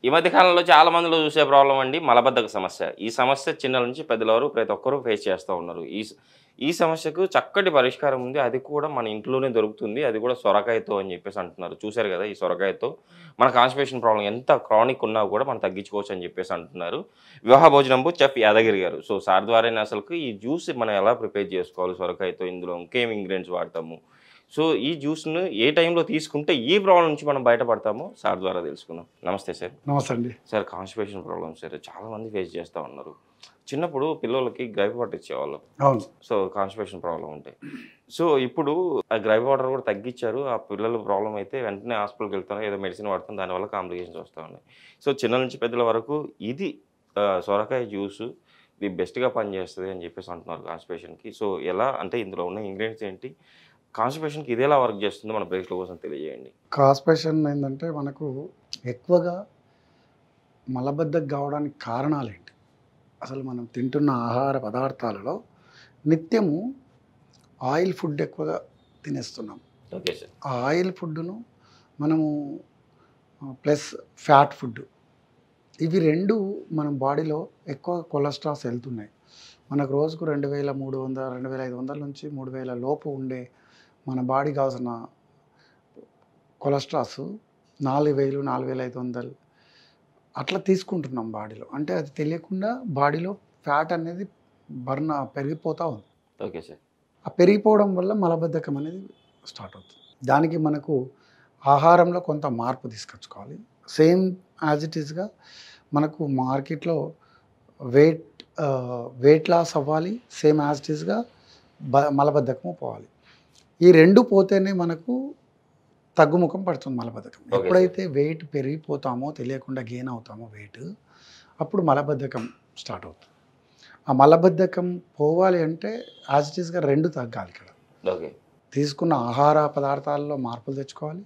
ఈ మధ్య కాలంలో చాలా మందిలో చూసే ప్రాబ్లమ్ అండి మలబద్ధక సమస్య. ఈ సమస్య చిన్నల నుంచి పెద్దల వరకు ప్రతి ఒక్కరు ఫేస్ చేస్తూ ఉన్నారు. ఈ సమస్యకు చక్కటి పరిష్కారం ఉంది. అది కూడా మన ఇంట్లోనే దొరుకుతుంది. అది కూడా సొరకాయతో అని చెప్పేసి అంటున్నారు. చూసారు కదా! ఈ సొరకాయతో మన కాన్‌స్టిపేషన్ ప్రాబ్లమ్ ఎంత క్రానిక్ ఉన్నా కూడా మనం తగ్గించుకోవచ్చు అని చెప్పేసి అంటున్నారు. వివాహ భోజనంబు చెఫ్ యాదగిరి గారు. సో, సార్ ద్వారానే అసలుకు ఈ జ్యూస్ మనం ఎలా ప్రిపేర్ చేసుకోవాలి సొరకాయతో, ఇందులో ఇంకేం ఇంగ్రీడియెంట్స్ వాడతాము. సో, ఈ జ్యూస్‌ను ఏ టైంలో తీసుకుంటే ఈ ప్రాబ్లమ్ నుంచి మనం బయటపడతామో సార్ ద్వారా తెలుసుకుందాం. నమస్తే సార్. నమస్తే అండి. సార్ కాన్‌స్టిపేషన్ ప్రాబ్లమ్ సార్ చాలామంది ఫేస్ చేస్తా ఉన్నారు. చిన్నప్పుడు పిల్లోళ్ళకి గ్రైప్ వాటర్ ఇచ్చేవాళ్ళం. అవును. సో, కాన్‌స్టిపేషన్ ప్రాబ్లమ్ ఉంటే. సో, ఇప్పుడు ఆ గ్రైప్ వాటర్ కూడా తగ్గిచ్చారు. ఆ పిల్లలు ప్రాబ్లమ్ అయితే వెంటనే హాస్పిటల్‌కి వెళ్తున్నారు. ఏదో మెడిసిన్ వాడుతున్నారు. దానివల్ల కాంప్లికేషన్స్ వస్తా ఉన్నాయి. సో, చిన్నల నుంచి పెద్దల వరకు ఇది సొరకాయ జ్యూసు ఇది బెస్ట్‌గా పనిచేస్తది అని చెప్పేసి అంటున్నారు కాన్‌స్టిపేషన్‌కి. సో, ఎలా అంటే ఇందులో ఉన్న ఇంగ్రీడియెంట్స్ ఏంటి? కాన్‌స్టిపేషన్‌కి ఇది ఎలా వర్క్ చేస్తుందో మన ప్రేక్షకుల కోసం తెలియజేయండి. కాన్‌స్టిపేషన్ ఏందంటే మనకు ఎక్కువగా మలబద్ధకం కావడానికి కారణాలేంటి? అసలు మనం తింటున్న ఆహార పదార్థాలలో నిత్యము ఆయిల్ ఫుడ్ ఎక్కువగా తినేస్తున్నాం. Okay sir. ఆ ఆయిల్ ఫుడ్డును మనము ప్లస్ ఫ్యాట్ ఫుడ్ ఇవి 2 మన బాడీలో ఎక్కువ కొలెస్ట్రాల్స్ వెళ్తున్నాయి. మనకు రోజుకు 2300, 2500 నుంచి 3000 లోపు ఉండే మన బాడీకి కావాల్సిన కొలెస్ట్రాల్స్ 4000, 4500 అట్లా తీసుకుంటున్నాం బాడీలో. అంటే అది తెలియకుండా బాడీలో ఫ్యాట్ అనేది పెరిగిపోతూ ఉంది. Okay sir. ఆ పెరిగిపోవడం వల్ల మలబద్ధకం అనేది స్టార్ట్ అవుతుంది. దానికి మనకు ఆహారంలో కొంత మార్పు తీసుకొచ్చుకోవాలి. సేమ్ యాజ్ ఇట్ ఈస్‌గా మనకు మార్కెట్‌లో వెయిట్ వెయిట్ లాస్ అవ్వాలి. సేమ్ యాజ్ ఇట్ ఈస్‌గా మలబద్ధకము పోవాలి. ఈ 2 పోతేనే మనకు తగ్గుముఖం పడుతుంది మలబద్ధకం. Okay sir. ఎప్పుడైతే వెయిట్ పెరిగిపోతామో తెలియకుండా గెయిన్ అవుతామో వెయిట్, అప్పుడు మలబద్ధకం స్టార్ట్ అవుతుంది. ఆ మలబద్ధకం పోవాలి అంటే యాజ్ ఇట్ ఈస్‌గా 2 తగ్గాలి ఇక్కడ. ఓకే. తీసుకున్న ఆహార పదార్థాల్లో మార్పులు తెచ్చుకోవాలి.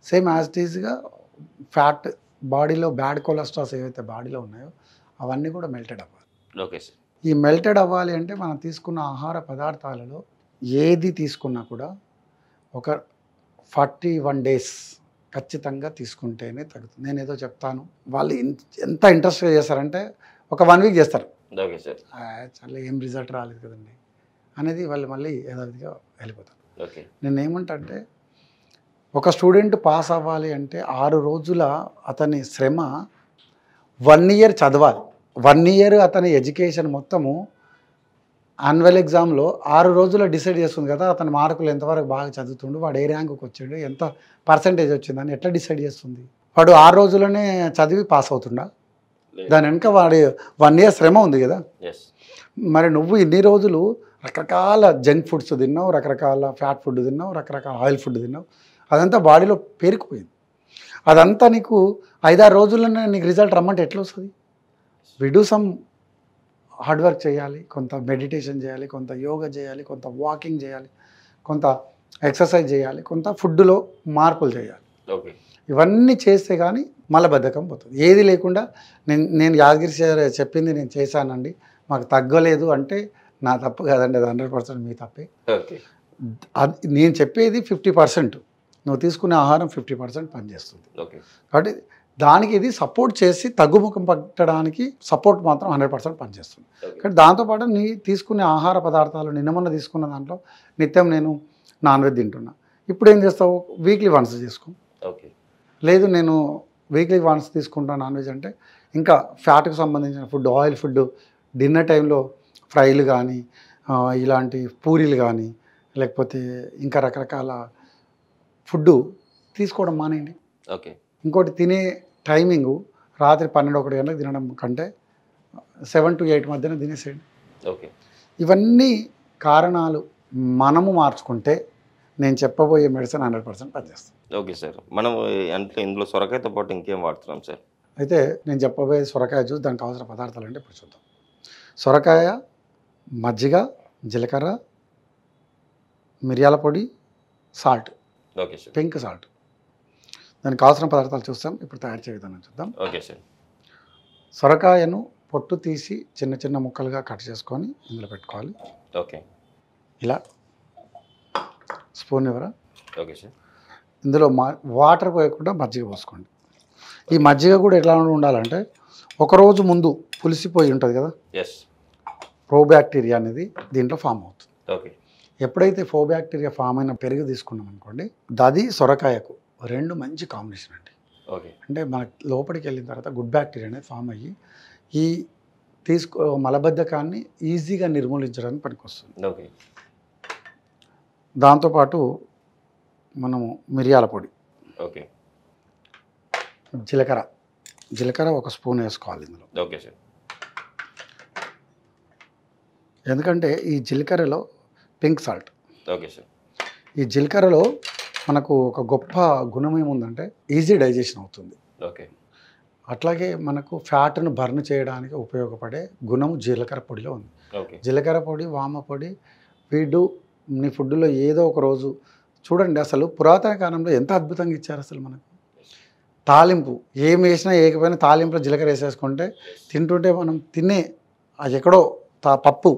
సేమ్ యాజ్ ఇట్ ఈస్‌గా ఫ్యాట్ బాడీలో బ్యాడ్ కొలెస్ట్రాల్స్ ఏవైతే బాడీలో ఉన్నాయో అవన్నీ కూడా మెల్టెడ్ అవ్వాలి. Okay sir. ఈ మెల్టెడ్ అవ్వాలి అంటే మనం తీసుకున్న ఆహార పదార్థాలలో ఏది తీసుకున్నా కూడా ఒక 41 డేస్ ఖచ్చితంగా తీసుకుంటేనే తగ్గుతుంది. నేనేదో చెప్తాను. వాళ్ళు ఎంత ఇంట్రెస్ట్‌గా చేస్తారంటే ఒక 1 వీక్ చేస్తారు. Okay sir. చాలా ఏం రిజల్ట్ రాలేదు కదండీ అనేది వాళ్ళు మళ్ళీ యథావిధిగా వెళ్ళిపోతారు. ఓకే. నేనేమంటా అంటే ఒక స్టూడెంట్ పాస్ అవ్వాలి అంటే 6 రోజుల అతని శ్రమ 1 ఇయర్ చదవాలి. 1 ఇయర్ అతని ఎడ్యుకేషన్ మొత్తము యాన్యువల్ ఎగ్జామ్‌లో 6 రోజుల్లో డిసైడ్ చేస్తుంది కదా! అతని మార్కులు ఎంతవరకు బాగా చదువుతుండు, వాడు ఏ ర్యాంక్‌కి వచ్చాడు, ఎంత పర్సెంటేజ్ వచ్చిందని ఎట్లా డిసైడ్ చేస్తుంది? వాడు 6 రోజుల్లోనే చదివి పాస్ అవుతుండా? దాని వెనుక వాడి 1 ఇయర్ శ్రమ ఉంది కదా! యెస్. మరి నువ్వు ఇన్ని రోజులు రకరకాల జంక్ ఫుడ్స్ తిన్నావు, రకరకాల ఫ్యాట్ ఫుడ్ తిన్నావు, రకరకాల ఆయిల్ ఫుడ్ తిన్నావు. అదంతా బాడీలో పేరుకుపోయింది. అదంతా నీకు 5, 6 రోజుల్లోనే నీకు రిజల్ట్ రమ్మంటే ఎట్లా వస్తుంది? We do some hard work చేయాలి, కొంత మెడిటేషన్ చేయాలి, కొంత యోగా చేయాలి, కొంత వాకింగ్ చేయాలి, కొంత ఎక్సర్సైజ్ చేయాలి, కొంత ఫుడ్లో మార్పులు చేయాలి. ఓకే. ఇవన్నీ చేస్తే కానీ మలబద్ధకం పోతుంది. ఏది లేకుండా నేను యాదగిరి సార్ చెప్పింది నేను చేశానండి, మాకు తగ్గలేదు అంటే నా తప్పు కాదండి, అది 100% మీ తప్పే. ఓకే. అది నేను చెప్పేది 50%. నువ్వు తీసుకునే ఆహారం 50% పనిచేస్తుంది. ఓకే. కాబట్టి దానికి ఇది సపోర్ట్ చేసి తగ్గుముఖం పట్టడానికి సపోర్ట్ మాత్రం 100% పనిచేస్తుంది. ఓకే. కానీ దాంతోపాటు నీ తీసుకునే ఆహార పదార్థాలు నిన్న మొన్న తీసుకున్న దాంట్లో నిత్యం నేను నాన్ వెజ్ తింటున్నా. ఇప్పుడు ఏం చేస్తావు? వీక్లీ వన్స్ చేసుకో. ఓకే. లేదు నేను వీక్లీ వన్స్ తీసుకుంటాను నాన్ వెజ్ అంటే ఇంకా ఫ్యాట్కి సంబంధించిన ఫుడ్, ఆయిల్ ఫుడ్, డిన్నర్ టైంలో ఫ్రైలు కానీ, ఇలాంటి పూరీలు కానీ, లేకపోతే ఇంకా రకరకాల ఫుడ్డు తీసుకోవడం మానేయండి. ఓకే. ఇంకోటి తినే టైమింగు రాత్రి 12, 1 గంటలకు తినడం కంటే 7 to 8 మధ్యన తినేసేయండి. ఓకే. ఇవన్నీ కారణాలు మనము మార్చుకుంటే నేను చెప్పబోయే మెడిసిన్ 100% పనిచేస్తుంది. Okay sir. మనం అంటే ఇందులో సొరకాయతో పాటు ఇంకేం వాడుతున్నాం సార్? అయితే నేను చెప్పబోయే సొరకాయ జ్యూస్ దానికి కావాల్సిన పదార్థాలు అంటే ఇప్పుడు చూద్దాం. సొరకాయ, మజ్జిగ, జీలకర్ర, మిరియాల పొడి, salt, okay sir. Pink salt. దానికి కావాల్సిన పదార్థాలు చూస్తాం. ఇప్పుడు తయారు చేయ విధానం చూద్దాం. Okay sir. సొరకాయను పొట్టు తీసి చిన్న చిన్న ముక్కలుగా కట్ చేసుకొని ఇందులో పెట్టుకోవాలి. ఓకే. ఇలా స్పూన్ ఇవ్వరా. Okay sir. ఇందులో వాటర్ పోయకుండా మజ్జిగ పోసుకోండి. ఈ మజ్జిగ కూడా ఎట్లా ఉండాలంటే ఒకరోజు ముందు పులిసిపోయి ఉంటుంది కదా, ఎస్. ప్రోబ్యాక్టీరియా అనేది దీంట్లో ఫామ్ అవుతుంది. ఓకే. ఎప్పుడైతే ప్రోబ్యాక్టీరియా ఫామ్ అయిన పెరుగు తీసుకున్నాం అనుకోండి, అది సొరకాయకు రెండు మంచి కాంబినేషన్ అండి. ఓకే. అంటే మనకి లోపలికి వెళ్ళిన తర్వాత గుడ్ బ్యాక్టీరియా అనేది ఫామ్ అయ్యి ఈ మలబద్ధకాన్ని ఈజీగా నిర్మూలించడానికి పనికొస్తుంది. ఓకే. దాంతోపాటు మనము మిరియాల పొడి, ఓకే. జీలకర్ర 1 స్పూన్ వేసుకోవాలి ఇందులో. Okay sir. ఎందుకంటే ఈ జీలకర్రలో పింక్ సాల్ట్. Okay sir. ఈ జీలకర్రలో మనకు ఒక గొప్ప గుణం ఏముందంటే ఈజీ డైజెషన్ అవుతుంది. ఓకే. అట్లాగే మనకు ఫ్యాట్ను బర్న్ చేయడానికి ఉపయోగపడే గుణం జీలకర్ర పొడిలో ఉంది. ఓకే. జీలకర్ర పొడి, వామ పొడి వీడు నీ ఫుడ్లో ఏదో ఒక రోజు చూడండి. అసలు పురాతన కాలంలో ఎంత అద్భుతంగా ఇచ్చారు. అసలు మనకు తాలింపు ఏం వేసినా ఏకపోయినా తాలింపులో జీలకర్ర వేసేసుకుంటే తింటుంటే మనం తినే ఎక్కడో పప్పు,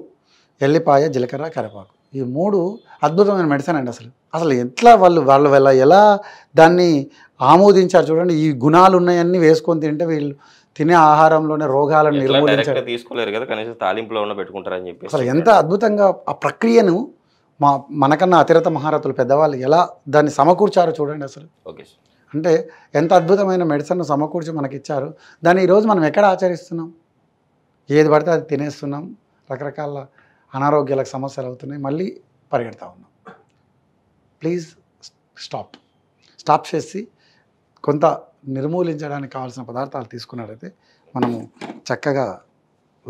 ఎల్లిపాయ, జీలకర్ర, కరివేపాకు ఈ 3 అద్భుతమైన మెడిసిన్ అండి. అసలు ఎట్లా వాళ్ళు ఎలా దాన్ని ఆమోదించారు చూడండి. ఈ గుణాలు ఉన్నాయన్నీ వేసుకొని తింటే వీళ్ళు తినే ఆహారంలోనే రోగాలను నిర్మూలించారు. తీసుకోలేరు కదా, కనీసం తాలింపులో ఉన్న పెట్టుకుంటారని చెప్పి అసలు ఎంత అద్భుతంగా ఆ ప్రక్రియను మనకన్నా అతిరత మహారథులు పెద్దవాళ్ళు ఎలా దాన్ని సమకూర్చారో చూడండి. అసలు ఓకే. అంటే ఎంత అద్భుతమైన మెడిసిన్ సమకూర్చి మనకి ఇచ్చారు. దాన్ని ఈరోజు మనం ఎక్కడ ఆచరిస్తున్నాం? ఏది పడితే అది తినేస్తున్నాం, రకరకాల అనారోగ్యాలకు సమస్యలు అవుతున్నాయి, మళ్ళీ పరిగెడతా ఉన్నాం. ప్లీజ్ స్టాప్ చేసి కొంత నిర్మూలించడానికి కావాల్సిన పదార్థాలు తీసుకున్నట్లయితే మనము చక్కగా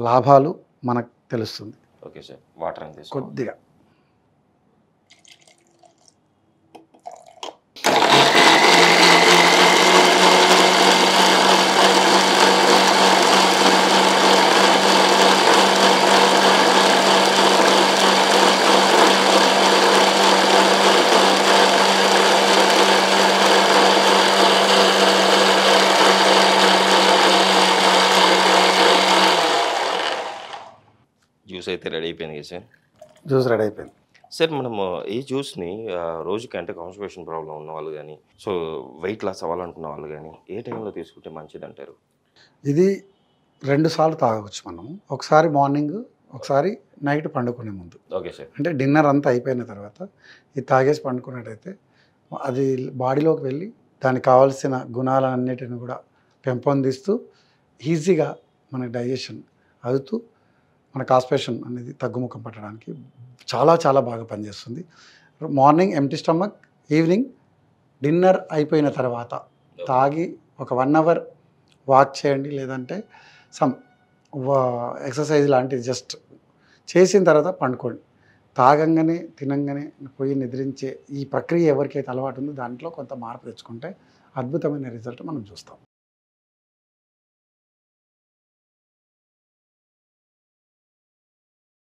లాభాలు మనకు తెలుస్తుంది. Okay sir. వాటర్ అని కొద్దిగా జ్యూస్ అయితే రెడీ అయిపోయింది కదా సార్. జ్యూస్ రెడీ అయిపోయింది సార్. మనము ఈ జ్యూస్ని రోజుకి అంటే కాన్స్టిపేషన్ ప్రాబ్లం ఉన్న వాళ్ళు కానీ, సో వెయిట్ లాస్ అవ్వాలనుకున్న వాళ్ళు కానీ ఏ టైంలో తీసుకుంటే మంచిది అంటారు? ఇది 2 సార్లు తాగవచ్చు మనం. ఒకసారి మార్నింగ్, ఒకసారి నైట్ పండుకునే ముందు. Okay sir. అంటే డిన్నర్ అంతా అయిపోయిన తర్వాత ఇది తాగేసి పండుకున్నట్టయితే అది బాడీలోకి వెళ్ళి దానికి కావాల్సిన గుణాలన్నిటిని కూడా పెంపొందిస్తూ ఈజీగా మన డైజెషన్ అవుతూ మన కాన్స్టిపేషన్ అనేది తగ్గుముఖం పట్టడానికి చాలా చాలా బాగా పనిచేస్తుంది. Morning empty stomach, evening dinner అయిపోయిన తర్వాత తాగి ఒక 1 అవర్ వాక్ చేయండి, లేదంటే సమ్ ఎక్సర్సైజ్ లాంటిది జస్ట్ చేసిన తర్వాత పండుకోండి. తాగంగానే తినంగానే పోయి నిద్రించే ఈ ప్రక్రియ ఎవరికైతే అలవాటు ఉందో దాంట్లో కొంత మార్పు తెచ్చుకుంటే అద్భుతమైన రిజల్ట్ మనం చూస్తాం.